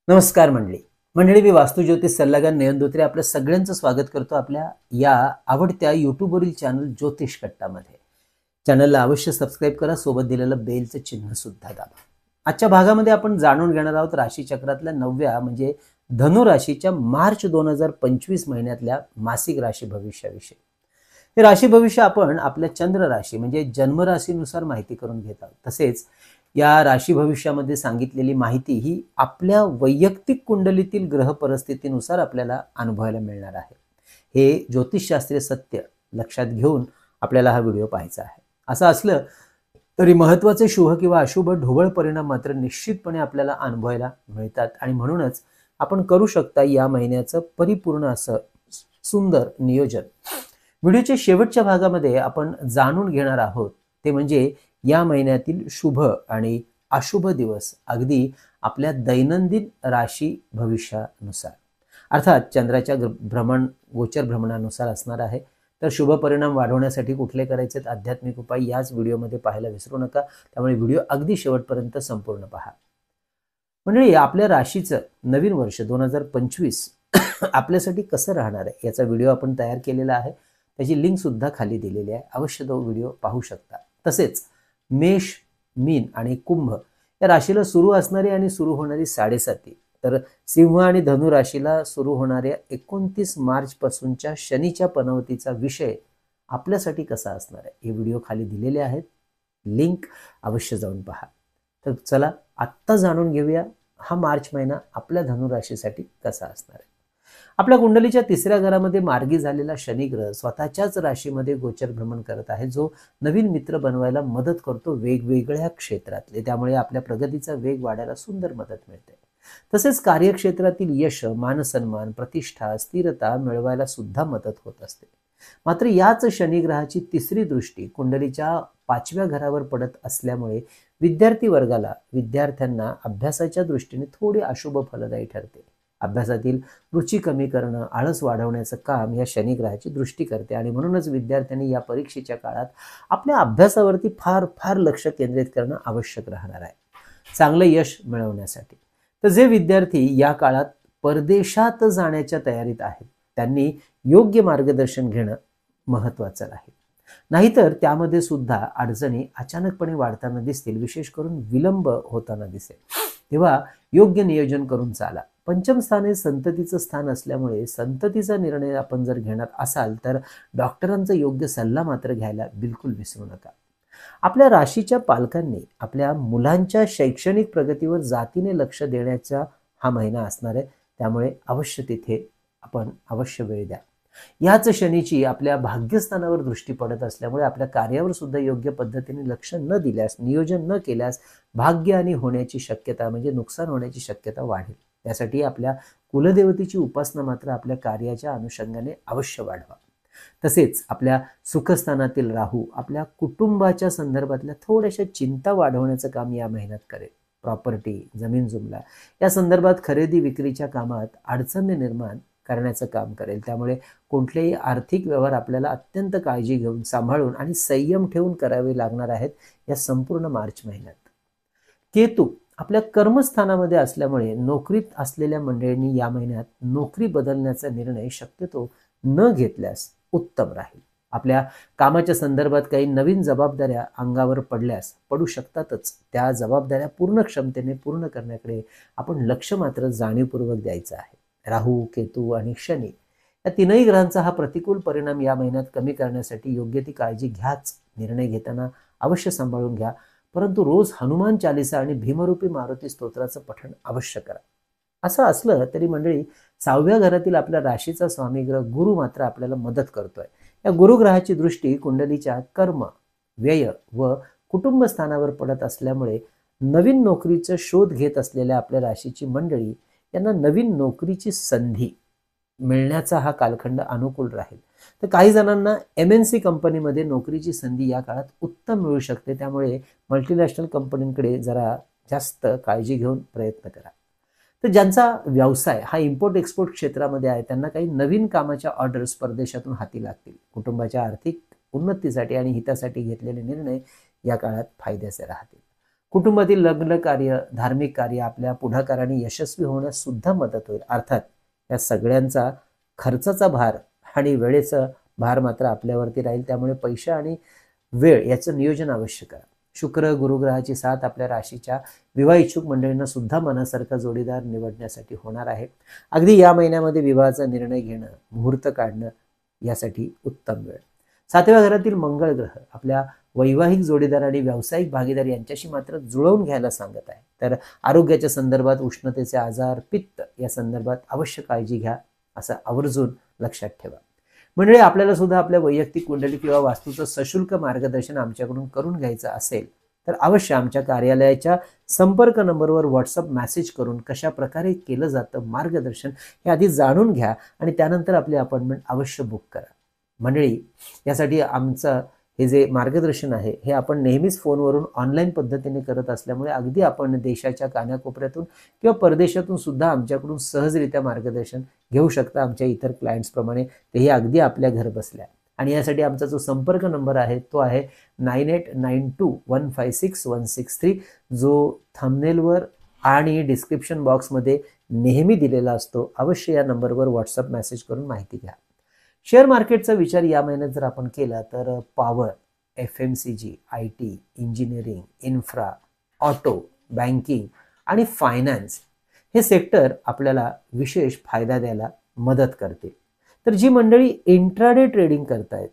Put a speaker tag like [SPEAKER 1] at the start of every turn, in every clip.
[SPEAKER 1] नमस्कार मंडळी, मी वास्तुज्योतिष सल्लागार नयन धोत्रे आपल्या सगळ्यांचं स्वागत करतो आपल्या या आवडत्या यूट्यूबवरील चॅनल ज्योतिष कट्टामध्ये. चॅनलला अवश्य सबस्क्राईब करा, सोबत दिलेलं बेलचं चिन्ह सुद्धा दाबा. आजच्या भागामध्ये आपण जाणून घेणार आहोत राशीचक्रातल्या 9व्या म्हणजे धनु राशीच्या मार्च 2025 महिन्यातल्या मासिक राशी भविष्याविषयी. हे राशी भविष्य आपण आपल्या चंद्र राशी म्हणजे जन्म राशीनुसार माहिती करून घेत आहोत. तसेच या राशी भविष्यामध्ये सांगितलेली माहिती ही आपल्या वैयक्तिक कुंडलीतील ग्रह परिस्थितीनुसार आपल्याला अनुभवायला मिळणार आहे. हे ज्योतिषशास्त्रीय सत्य लक्षात घेऊन आपल्याला हा व्हिडिओ पाहायचा आहे. असं असलं तरी महत्त्वाचे शुभ किंवा अशुभ ढोबळ परिणाम मात्र निश्चितपणे आपल्याला अनुभवायला मिळतात आणि म्हणूनच आपण करू शकता या महिन्याचं परिपूर्ण असं सुंदर नियोजन. व्हिडिओच्या शेवटच्या भागामध्ये आपण जाणून घेणार आहोत ते म्हणजे या महिन्यातील शुभ आणि अशुभ दिवस अगदी आपल्या दैनंदिन राशी भविष्यानुसार अर्थात चंद्राच्या गोचर भ्रमणानुसार असणार आहे. तर शुभ परिणाम वाढवण्यासाठी कुठले करायचे आध्यात्मिक उपाय याच व्हिडिओमध्ये पाहायला विसरू नका. त्यामुळे व्हिडिओ अगदी शेवटपर्यंत संपूर्ण पहा. म्हणजे आपल्या राशीचं नवीन वर्ष 2025 आपल्यासाठी कसं राहणार आहे याचा व्हिडिओ आपण तयार केलेला आहे. त्याची लिंक सुद्धा खाली दिलेली आहे, अवश्य तो व्हिडिओ पाहू शकता. तसेच मेष, मीन आणि कुंभ या राशीला सुरू असणारी आणि सुरू होणारी 7.5, तर सिंह आणि धनु राशीला सुरू होणाऱ्या 29 मार्च पासूनच्या शनीच्या पनवतीचा विषय आपल्यासाठी कसा असणार आहे हे व्हिडिओ खाली दिलेले आहेत, लिंक अवश्य जाऊन पहा. तर चला आत्ता जाणून घेऊया हा मार्च महिना आपल्या धनु राशीसाठी कसा असणार आहे. आपल्या कुंडलीच्या 3ऱ्या घरामध्ये मार्गी झालेला शनी ग्रह स्वतःच्याच राशीमध्ये गोचर भ्रमण करत आहे, जो नवीन मित्र बनवायला मदत करतो वेगवेगळ्या क्षेत्रातले. त्यामुळे आपल्या प्रगतीचा वेग वाढायला सुंदर मदत मिळते. तसेच कार्यक्षेत्रातील यश, मानसन्मान, प्रतिष्ठा, स्थिरता मिळवायला सुद्धा मदत होत असते. मात्र याच शनी ग्रहाची 3री दृष्टी कुंडलीच्या 5व्या घरावर पडत असल्यामुळे विद्यार्थ्यांना अभ्यासाच्या दृष्टीने थोडी अशुभ फलदायी ठरते. अभ्यासातील रुची कमी करणं, आळस वाढवण्याचं काम या शनी ग्रहाची दृष्टी करते आणि म्हणूनच विद्यार्थ्यांनी या परीक्षेच्या काळात आपल्या अभ्यासावरती फार फार लक्ष केंद्रित करणं आवश्यक राहणार आहे चांगलं यश मिळवण्यासाठी. तर जे विद्यार्थी या काळात परदेशात जाण्याच्या तयारीत आहेत त्यांनी योग्य मार्गदर्शन घेणं महत्त्वाचं राहील. नाहीतर त्यामध्ये सुद्धा अडचणी अचानकपणे वाढताना दिसतील, विशेष करून विलंब होताना दिसेल. तेव्हा योग्य नियोजन करून चाला. पंचम स्थान हे संततीचं स्थान असल्यामुळे संततीचा निर्णय आपण जर घेणार असाल तर डॉक्टरांचा योग्य सल्ला मात्र घ्यायला बिलकुल विसरू नका. आपल्या राशीच्या पालकांनी आपल्या मुलांच्या शैक्षणिक प्रगतीवर जातीने लक्ष देण्याचा हा महिना असणार आहे. त्यामुळे अवश्य तिथे आपण अवश्य वेळ द्या. याच शनीची आपल्या भाग्यस्थानावर दृष्टी पडत असल्यामुळे आपल्या कार्यावर सुद्धा योग्य पद्धतीने लक्ष न दिल्यास, नियोजन न केल्यास भाग्य आणि होण्याची शक्यता म्हणजे नुकसान होण्याची शक्यता वाढेल. त्यासाठी आपल्या कुलदेवतेची उपासना मात्र आपल्या कार्याच्या अनुषंगाने अवश्य वाढवा. तसेच आपल्या सुखस्थानातील राहू आपल्या कुटुंबाच्या संदर्भातल्या थोड्याशा चिंता वाढवण्याचं काम या महिन्यात करेल. प्रॉपर्टी, जमीन जुमला या संदर्भात खरेदी विक्रीच्या कामात अडचणी निर्माण करण्याचं काम करेल. त्यामुळे कुठलेही आर्थिक व्यवहार आपल्याला अत्यंत काळजी घेऊन, सांभाळून आणि संयम ठेवून करावे लागणार आहेत या संपूर्ण मार्च महिन्यात. केतू आपल्या कर्मस्थानामध्ये असल्यामुळे नोकरीत असलेल्या मंडळींनी या महिन्यात नोकरी बदलण्याचा निर्णय शक्यतो न घेतल्यास उत्तम राहील. आपल्या कामाच्या संदर्भात काही नवीन जबाबदाऱ्या अंगावर पडू शकतातच. त्या जबाबदाऱ्या पूर्ण क्षमतेने पूर्ण करण्याकडे आपण लक्ष मात्र जाणीवपूर्वक द्यायचं आहे. राहू, केतू आणि शनी या 3ही ग्रहांचा हा प्रतिकूल परिणाम या महिन्यात कमी करण्यासाठी योग्य ती काळजी घ्याच. निर्णय घेताना अवश्य सांभाळून घ्या, परंतु रोज हनुमान चालिसा आणि भीमरूपी मारुती स्तोत्राचं पठण अवश्य करा. असं असलं तरी मंडळी 6व्या घरातील आपल्या राशीचा स्वामी ग्रह गुरु मात्र आपल्याला मदत करतोय. या गुरुग्रहाची दृष्टी कुंडलीच्या कर्म, व्यय व कुटुंब स्थानावर पडत असल्यामुळे नवीन नोकरीचा शोध घेत असलेल्या आपल्या राशीची मंडळी यांना नवीन नोकरीची संधी मिळण्याचा हा कालखंड अनुकूल राहील. तर काही जणांना MNC कंपनीमध्ये नोकरीची संधी या काळात उत्तम मिळू शकते. त्यामुळे मल्टीनॅशनल कंपनींकडे जरा जास्त काळजी घेऊन प्रयत्न करा. तर ज्यांचा व्यवसाय हा इम्पोर्ट एक्सपोर्ट क्षेत्रामध्ये आहे त्यांना काही नवीन कामाच्या ऑर्डर्स परदेशातून हाती लागतील. कुटुंबाच्या आर्थिक उन्नतीसाठी आणि हितासाठी घेतलेले निर्णय या काळात फायद्याचे राहतील. कुटुंबातील लग्न कार्य, धार्मिक कार्य आपल्या पुढाकाराने यशस्वी होण्यास सुद्धा मदत होईल. अर्थात या सगळ्यांचा खर्चाचा भार आणि वेळेचा भार मात्र आपल्यावरती राहील. त्यामुळे पैसा आणि वेळ याचं नियोजन अवश्य करा. शुक्र गुरुग्रहाची साथ आपल्या राशीच्या विवाह इच्छुक मंडळींना सुद्धा मनासारखा जोडीदार निवडण्यासाठी होणार आहे. अगदी या महिन्यामध्ये विवाहाचा निर्णय घेणं, मुहूर्त काढणं यासाठी उत्तम वेळ. 7व्या घरातील मंगळ ग्रह आपल्या वैवाहिक जोडीदार आणि व्यावसायिक भागीदार यांच्याशी मात्र जुळवून घ्यायला सांगत आहे. तर आरोग्याच्या संदर्भात उष्णतेचे आजार, पित्त या संदर्भात अवश्य काळजी घ्या, असं आवर्जून लक्षात ठेवा. मंडळी, आपल्याला सुद्धा आपल्या वैयक्तिक कुंडली किंवा वास्तूचं सशुल्क मार्गदर्शन आमच्याकडून करून घ्यायचं असेल तर अवश्य आमच्या कार्यालयाच्या संपर्क नंबरवर व्हॉट्सअप मेसेज करून कशा प्रकारे केलं जातं मार्गदर्शन हे आधी जाणून घ्या आणि त्यानंतर आपली अपॉइंटमेंट अवश्य बुक करा. मंडळी, यासाठी आमचं हे जे मार्गदर्शन आहे हे आपण नेहमीच फोनवरून ऑनलाईन पद्धतीने करत असल्यामुळे अगदी आपण देशाच्या कानाकोपऱ्यातून किंवा परदेशातून सुद्धा आमच्याकडून सहजरित्या मार्गदर्शन घेऊ शकता आमच्या इतर क्लायंट्सप्रमाणे, तेही अगदी आपल्या घर बसल्या. आणि यासाठी आमचा जो संपर्क नंबर आहे तो आहे 9892156163, जो थंबनेलवर आणि डिस्क्रिप्शन बॉक्समध्ये नेहमी दिलेला असतो. अवश्य या नंबरवर व्हॉट्सअप मेसेज करून माहिती घ्या. शेअर मार्केटचा विचार या महिन्यात जर आपण केला तर power, FMCG, IT, engineering, infra, auto, banking आणि फायनान्स हे सेक्टर आपल्याला विशेष फायदा द्यायला मदत करते. तर जी मंडळी इंट्राडे ट्रेडिंग करतायत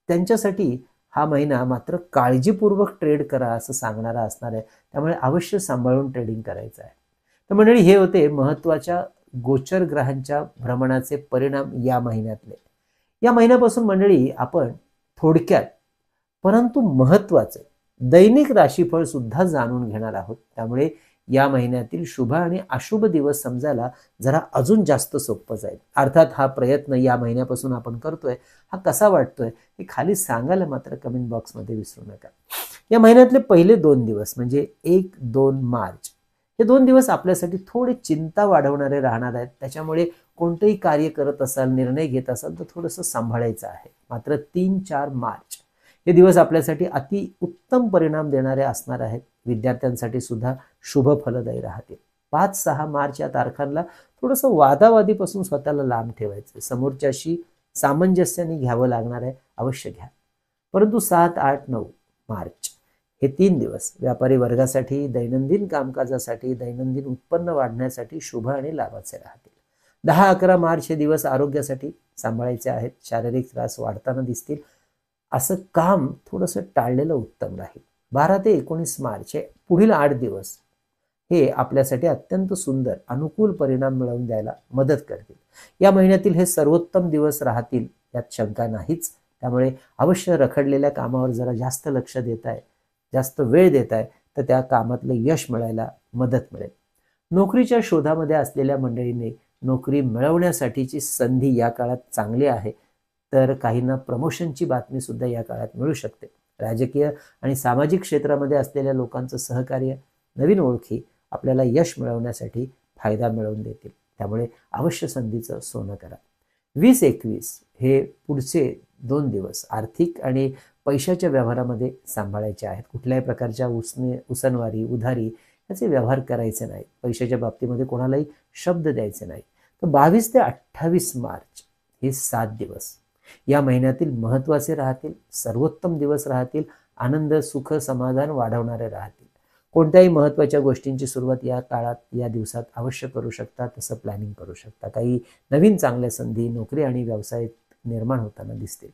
[SPEAKER 1] त्यांच्यासाठी हा महिना मात्र काळजीपूर्वक ट्रेड करा असं सांगणारा असणार आहे. त्यामुळे अवश्य सांभाळून ट्रेडिंग करायचं आहे. तर मंडळी, हे होते महत्त्वाच्या गोचर ग्रहांच्या भ्रमणाचे परिणाम या महिन्यातले. या महिन्यापासून मंडळी आपण थोडक्यात परंतु महत्त्वाचे दैनिक राशीफळ सुद्धा जाणून घेणार आहोत. त्यामुळे या महिन्यातील शुभ आणि अशुभ दिवस समजायला जरा अजून जास्त सोपं जाईल. अर्थात हा प्रयत्न या महिन्यापासून आपण करतोय, हा कसा वाटतोय हे खाली सांगायला मात्र कमेंट बॉक्समध्ये विसरू नका. या महिन्यातले पहिले 2 दिवस म्हणजे 1-2 मार्च हे 2 दिवस आपल्यासाठी थोडे चिंता वाढवणारे राहणार आहेत. त्याच्यामुळे कोणतेही कार्य करत असाल, निर्णय घेत असाल तर थोडंसं सांभाळायचं आहे. मात्र 3-4 मार्च हे दिवस आपल्यासाठी अति उत्तम परिणाम देणारे असणार आहेत. विद्यार्थ्यांसाठी सुद्धा शुभ फलदायी राहतील. 5-6 मार्च या तारखांना थोडंसं वादावादीपासून स्वतःला लांब ठेवायचं, समोरच्याशी सामंजस्याने घ्यावं लागणार आहे, अवश्य घ्या. परंतु 7-8-9 मार्च हे 3 दिवस व्यापारी वर्गासाठी, दैनंदिन कामकाजासाठी, दैनंदिन उत्पन्न वाढण्यासाठी शुभ आणि लाभाचे राहतील. 10-11 मार्च हे दिवस आरोग्यासाठी सांभाळायचे आहेत. शारीरिक त्रास वाढताना दिसतील, असं काम थोडंसं टाळलेलं उत्तम राहील. 12 ते 19 मार्च हे पुढील 8 दिवस हे आपल्यासाठी अत्यंत सुंदर अनुकूल परिणाम मिळवून द्यायला मदत करतील. या महिन्यातील हे सर्वोत्तम दिवस राहतील यात शंका नाहीच. त्यामुळे अवश्य रखडलेल्या कामावर जरा जास्त लक्ष देताय, जास्त वेळ देताय तर त्या कामातलं यश मिळायला मदत मिळेल. नोकरीच्या शोधामध्ये असलेल्या मंडळींनी नोकरी मिळवण्यासाठीची संधी या काळात चांगली आहे. तर काहींना प्रमोशनची बातमी सुद्धा या काळात मिळू शकते. राजकीय आणि सामाजिक क्षेत्रामध्ये असलेल्या लोकांचं सहकार्य, नवीन ओळखी आपल्याला यश मिळवण्यासाठी फायदा मिळवून देतील. त्यामुळे अवश्य संधीचं सोनं करा. 20-21 हे पुढचे 2 दिवस आर्थिक आणि पैशाच्या व्यवहारामध्ये सांभाळायचे आहेत. कुठल्याही प्रकारच्या उसनवारी, उधारी याचे व्यवहार करायचे नाही. पैशाच्या बाबतीमध्ये कोणालाही शब्द द्यायचे नाही. तर 22 ते 28 मार्च हे 7 दिवस या महिन्यातील महत्त्वाचे राहतील, सर्वोत्तम दिवस राहतील. आनंद, सुख, समाधान वाढवणारे राहतील. कोणत्याही महत्त्वाच्या गोष्टींची सुरुवात या काळात, या दिवसात अवश्य करू शकता. तसं प्लॅनिंग करू शकता. काही नवीन चांगल्या संधी नोकरी आणि व्यवसायात निर्माण होताना दिसतील.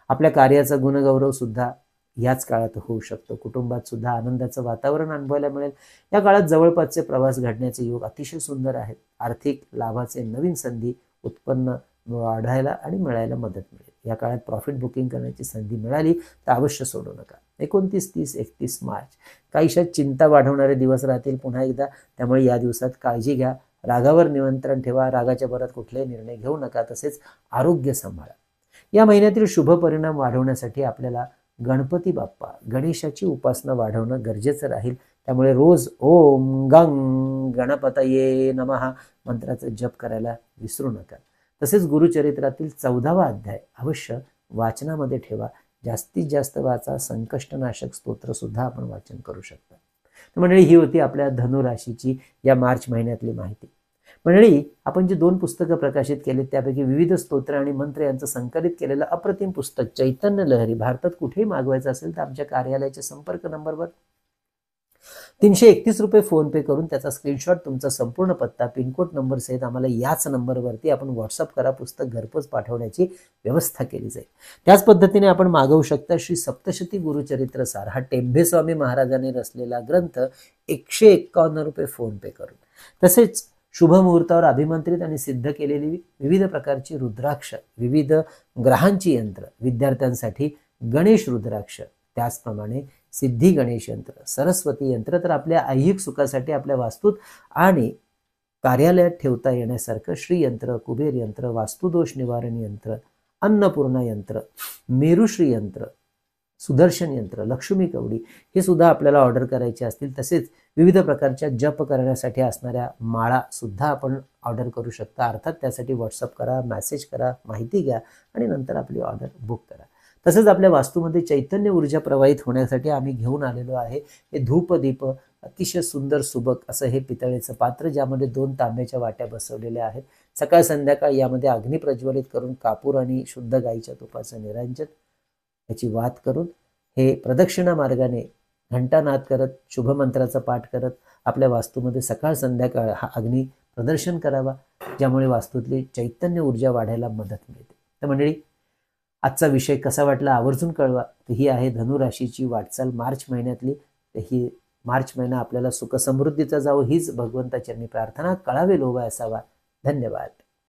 [SPEAKER 1] आपल्या कार्याचा गुणगौरव सुद्धा याच काळात होऊ शकतो. कुटुंबात सुद्धा आनंदाचं वातावरण अनुभवायला मिळेल. या काळात जवळपासचे प्रवास घडण्याचे योग अतिशय सुंदर आहेत. आर्थिक लाभाचे नवीन संधी, उत्पन्न वाढायला आणि मिळायला मदत मिळेल. या काळात प्रॉफिट बुकिंग करण्याची संधी मिळाली तर अवश्य सोडू नका. 29, 30, 31 मार्च काहीशा चिंता वाढवणारे दिवस राहतील पुन्हा एकदा. त्यामुळे या दिवसात काळजी घ्या. रागावर नियंत्रण ठेवा. रागाच्या भरात कुठलेही निर्णय घेऊ नका. तसेच आरोग्य सांभाळा. या महिन्यातील शुभ परिणाम वाढवण्यासाठी आपल्याला गणपती बाप्पा, गणेशाची उपासना वाढवणं गरजेचं राहील. त्यामुळे रोज ओम गंग गणपतये नमः मंत्राचा जप करायला विसरू नका. तसेच गुरुचरित्रातील 14वा अध्याय अवश्य वाचनामध्ये ठेवा. जास्तीत जास्त वाचा. संकष्टनाशक स्तोत्र सुद्धा आपण वाचन करू शकता. तर मंडळी, ही होती आपल्या धनुराशीची या मार्च महिन्यातली माहिती. मंडळी, आपण जी 2 पुस्तकं प्रकाशित केली त्यापैकी विविध स्तोत्र आणि मंत्र यांचं संकलित केलेलं अप्रतिम पुस्तक चैतन्य लहरी भारतात कुठेही मागवायचं असेल तर आमच्या कार्यालयाच्या संपर्क नंबरवर ₹331 फोन पे करून त्याचा स्क्रीनशॉट, तुमचा संपूर्ण पत्ता, पिनकोड नंबर सहित आम्हाला याच नंबरवरती आपण व्हॉट्सअप करा. पुस्तक घरपोच पाठवण्याची व्यवस्था केली जाईल. त्याच पद्धतीने आपण मागवू शकता श्री सप्तशती गुरुचरित्र सार, हा टेंभे स्वामी महाराजांनी रचलेला ग्रंथ ₹151 फोन पे करून. तसेच शुभ मुहूर्तावर अभिमंत्रित आणि सिद्ध केलेली विविध प्रकारची रुद्राक्ष, विविध ग्रहांची यंत्र, विद्यार्थ्यांसाठी गणेश रुद्राक्ष, त्याचप्रमाणे सिद्धी गणेश यंत्र, सरस्वती यंत्र, तर आपल्या ऐहिक सुखासाठी आपल्या वास्तूत आणि कार्यालयात ठेवता येण्यासारखं श्री यंत्र, कुबेर यंत्र, वास्तुदोष निवारण यंत्र, अन्नपूर्णा यंत्र, मेरुश्री यंत्र, सुदर्शन यंत्र, लक्ष्मी कवडी, हे सुद्धा आपल्याला ऑर्डर करायचे असतील. तसेच विविध प्रकारच्या जप करण्यासाठी असणाऱ्या माळा सुद्धा आपण ऑर्डर करू शकता. अर्थात त्यासाठी व्हॉट्सअप करा, मेसेज करा, माहिती घ्या आणि नंतर आपली ऑर्डर बुक करा. तसंच आपल्या वास्तूमध्ये चैतन्य ऊर्जा प्रवाहित होण्यासाठी आम्ही घेऊन आलेलो आहे हे धूपदीप, अतिशय सुंदर सुबक असं हे पितळेचं पात्र, ज्यामध्ये 2 तांब्याच्या वाट्या बसवलेल्या आहेत. सकाळ संध्याकाळ यामध्ये अग्नी प्रज्वलित करून कापूर आणि शुद्ध गाईच्या तुपाचं निरंजन याची वात करून हे प्रदक्षिणा मार्गाने घंटानाद करत, शुभमंत्राचा पाठ करत आपल्या वास्तूमध्ये सकाळ संध्याकाळ हा अग्नी प्रदर्शन करावा, ज्यामुळे वास्तूतली चैतन्य ऊर्जा वाढायला मदत मिळते. तर मंडळी, आजचा विषय कसा वाटला आवर्जून कळवा. ही आहे धनुराशीची वाटचाल मार्च महिन्यातली. ही मार्च महिना आपल्याला सुख समृद्धीचा जावो हीच भगवंताचरणी प्रार्थना. कळावे लोभ असावा. धन्यवाद.